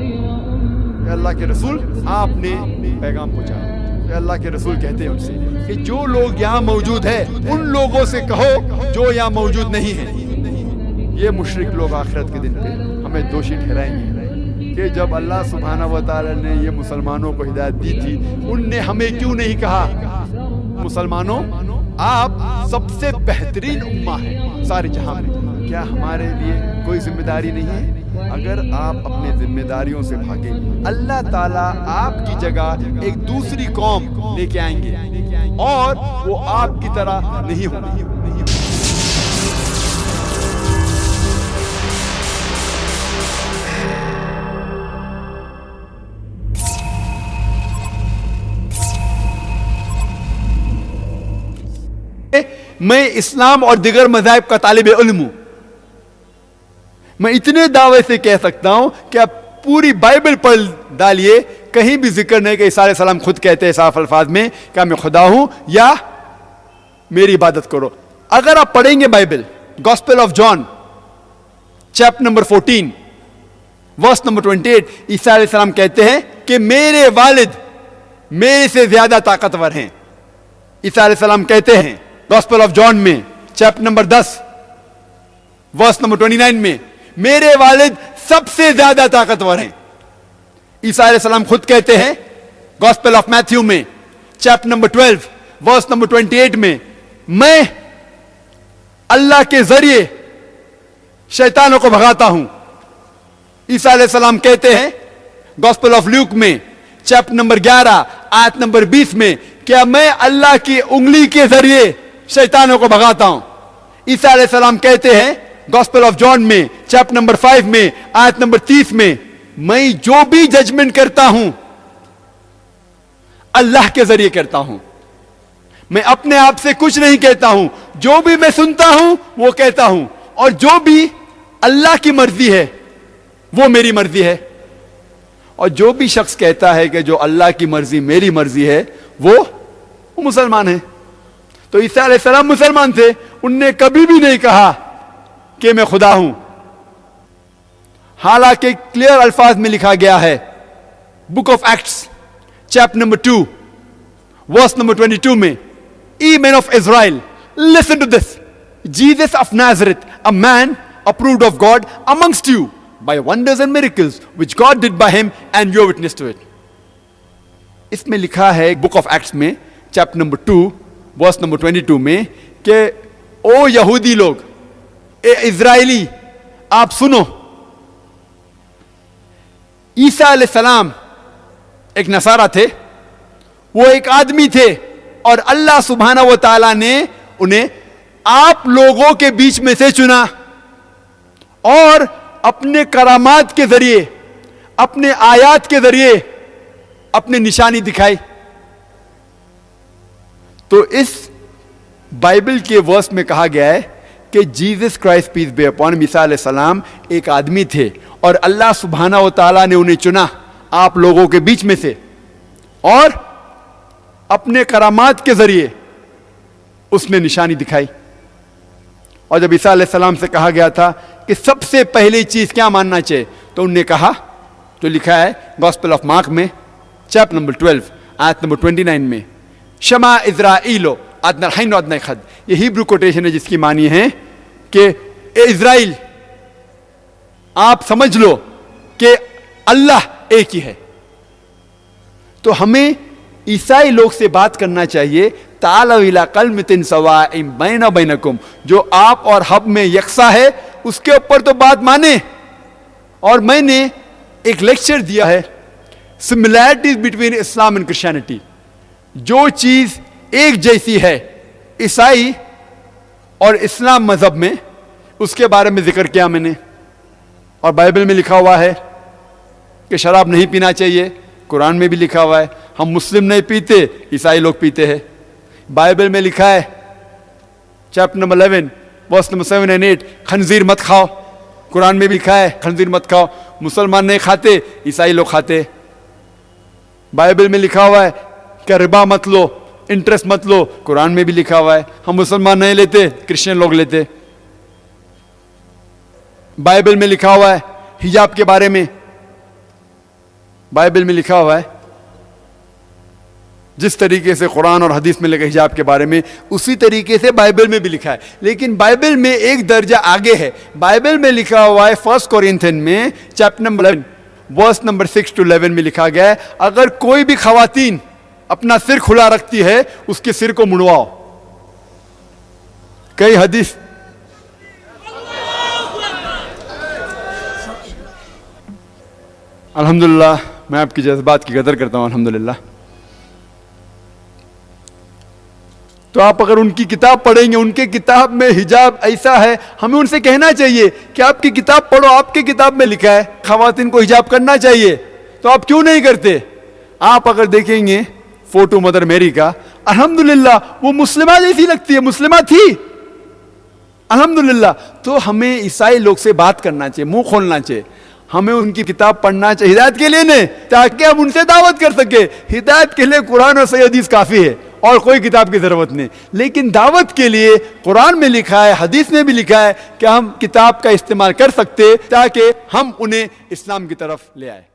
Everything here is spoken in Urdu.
کہ اللہ کے رسول آپ نے پیغام پہنچایا. کہ اللہ کے رسول کہتے ہیں ان سے کہ جو لوگ یہاں موجود ہیں ان لوگوں سے کہو جو یہاں موجود نہیں ہیں. یہ مشرک لوگ آخرت کے دن پہ ہمیں دوشی ٹھہرائیں گے کہ جب اللہ سبحانہ و تعالی نے یہ مسلمانوں کو ہدایت دی تھی ان نے ہمیں کیوں نہیں کہا مسلمانوں آپ سب سے بہترین امہ ہیں سارے جہاں میں. کیا ہمارے لیے کوئی ذمہ داری نہیں ہے؟ اگر آپ اپنے ذمہ داریوں سے بھاگیں اللہ تعالیٰ آپ کی جگہ ایک دوسری قوم لے کے آئیں گے اور وہ آپ کی طرح نہیں ہوگی. میں اسلام اور دیگر مذاہب کا طالب علم ہوں. میں اتنے دعوے سے کہہ سکتا ہوں کہ آپ پوری بائبل پڑھ ڈالیے کہیں بھی ذکر نہیں کہ عیسیٰ علیہ السلام خود کہتے ہیں صاف الفاظ میں کہ میں خدا ہوں یا میری عبادت کرو. اگر آپ پڑھیں گے Bible gospel of John chapter number 14 verse number 28 عیسیٰ علیہ السلام کہتے ہیں کہ میرے والد میرے سے زیادہ طاقتور ہیں. عیسیٰ علیہ السلام کہتے ہیں گاسپل آف جان میں چیپٹر نمبر 10 ورس نمبر 29 میں میرے والد سب سے زیادہ طاقتور ہیں. عیسیٰ علیہ السلام خود کہتے ہیں گاسپل آف میتھیو میں چیپٹر نمبر 12 ورس نمبر 28 میں اللہ کے ذریعے شیطانوں کو بھگاتا ہوں. عیسیٰ علیہ السلام کہتے ہیں گاسپل آف لیوک میں چیپٹر نمبر 11 آیت نمبر 20 میں کیا میں اللہ کی انگلی کے ذریعے شیطانوں کو بھگاتا ہوں. عیسیٰ علیہ السلام کہتے ہیں گاسپل آف جان میں چیپٹر نمبر 5 میں آیت نمبر 30 میں جو بھی ججمنٹ کرتا ہوں اللہ کے ذریعے کرتا ہوں. میں اپنے آپ سے کچھ نہیں کہتا ہوں. جو بھی میں سنتا ہوں وہ کہتا ہوں اور جو بھی اللہ کی مرضی ہے وہ میری مرضی ہے. اور جو بھی شخص کہتا ہے کہ جو اللہ کی مرضی میری مرضی ہے وہ مسلمان ہے. تو عیسیٰ علیہ السلام مسلمان تھے. ان نے کبھی بھی نہیں کہا کہ میں خدا ہوں. حالانکہ کلیئر الفاظ میں لکھا گیا ہے book of acts chapter number 2 verse number 22 میں a man of Israel listen to this Jesus of Nazareth a man approved of God amongst you by wonders and miracles which God did by him and you are witness to it. اس میں لکھا ہے بک آف ایکٹس میں چیپٹر نمبر 2 ورس نمبر 22 میں کہ او یہودی لوگ اے اسرائیلی آپ سنو. عیسیٰ علیہ السلام ایک نصارہ تھے. وہ ایک آدمی تھے اور اللہ سبحانہ و تعالیٰ نے انہیں آپ لوگوں کے بیچ میں سے چنا اور اپنے کرامات کے ذریعے اپنے آیات کے ذریعے اپنے نشانی دکھائی. تو اس بائبل کے ورس میں کہا گیا ہے کہ Jesus Christ peace be upon عیسیٰ علیہ السلام ایک آدمی تھے اور اللہ سبحانہ و تعالیٰ نے انہیں چنا آپ لوگوں کے بیچ میں سے اور اپنے کرامات کے ذریعے اس میں نشانی دکھائی. اور جب عیسیٰ علیہ السلام سے کہا گیا تھا کہ سب سے پہلی چیز کیا ماننا چاہیے تو انہوں نے کہا جو لکھا ہے گاسپل آف مارک میں چیپٹر نمبر 12 آیت نمبر 29 میں شما اسرائیلو ادنا الحین و ادنا خد. یہ ہیبرو کوٹیشن ہے جس کی معنی ہے کہ اے اسرائیل آپ سمجھ لو کہ اللہ ایک ہی ہے. تو ہمیں عیسائی لوگ سے بات کرنا چاہیے تعالوا الی کلمۃ سواء بین بینکم جو آپ اور ہم میں یکساں ہے اس کے اوپر تو بات مانے. اور میں نے ایک لیکچر دیا ہے similarities between Islam and Christianity. جو چیز ایک جیسی ہے عیسائی اور اسلام مذہب میں اس کے بارے میں ذکر کیا میں نے. اور بائبل میں لکھا ہوا ہے کہ شراب نہیں پینا چاہیے. قرآن میں بھی لکھا ہوا ہے. ہم مسلم نہیں پیتے عیسائی لوگ پیتے ہیں. بائبل میں لکھا ہے chapter number 11 verse number 7 and 8 خنزیر مت کھاؤ. قرآن میں بھی لکھا ہے خنزیر مت کھاؤ. مسلمان نہیں کھاتے عیسائی لوگ کھاتے. بائبل میں لکھا ہوا ہے کہ ربا مت لو انٹرسٹ مت لو. قرآن میں بھی لکھا ہوا ہے. ہم مسلمان نہیں لیتے کرسچن لوگ لیتے. بائبل میں لکھا ہوا ہے حجاب کے بارے میں بائبل میں لکھا ہوا ہے، جس طریقے سے قرآن اور حدیث میں لکھا حجاب کے بارے میں، اسی طریقے سے بائبل میں بھی لکھا ہے، لیکن بائبل میں ایک درجہ آگے ہے۔ بائبل میں لکھا ہوا ہے 1 کورنتھین میں chapter number 11 verse number 6 to 11 میں لکھا گیا ہے، اگر کوئی بھی خواتین اپنا سر کھلا رکھتی ہے اس کے سر کو منڈواؤ۔ کئی حدیث الحمدللہ، میں آپ کی جذبات کی قدر کرتا ہوں الحمدللہ۔ تو آپ اگر ان کی کتاب پڑھیں گے، ان کے کتاب میں حجاب ایسا ہے، ہمیں ان سے کہنا چاہیے کہ آپ کی کتاب پڑھو، آپ کی کتاب میں لکھا ہے خواتین کو حجاب کرنا چاہیے، تو آپ کیوں نہیں کرتے؟ آپ اگر دیکھیں گے فوٹو مدر میری کا، الحمدللہ وہ مسلمہ جیسی لگتی ہے، مسلمہ تھی الحمدللہ۔ تو ہمیں عیسائی لوگ سے بات کرنا چاہیے، منہ کھولنا چاہیے، ہمیں ان کی کتاب پڑھنا چاہیے ہدایت کے لیے نہیں، تاکہ ہم ان سے دعوت کر سکے۔ ہدایت کے لیے قرآن اور صحیح حدیث کافی ہے اور کوئی کتاب کی ضرورت نہیں، لیکن دعوت کے لیے قرآن میں لکھا ہے، حدیث میں بھی لکھا ہے کہ ہم کتاب کا استعمال کر سکتے تاکہ ہم انہیں اسلام کی طرف لے آئے۔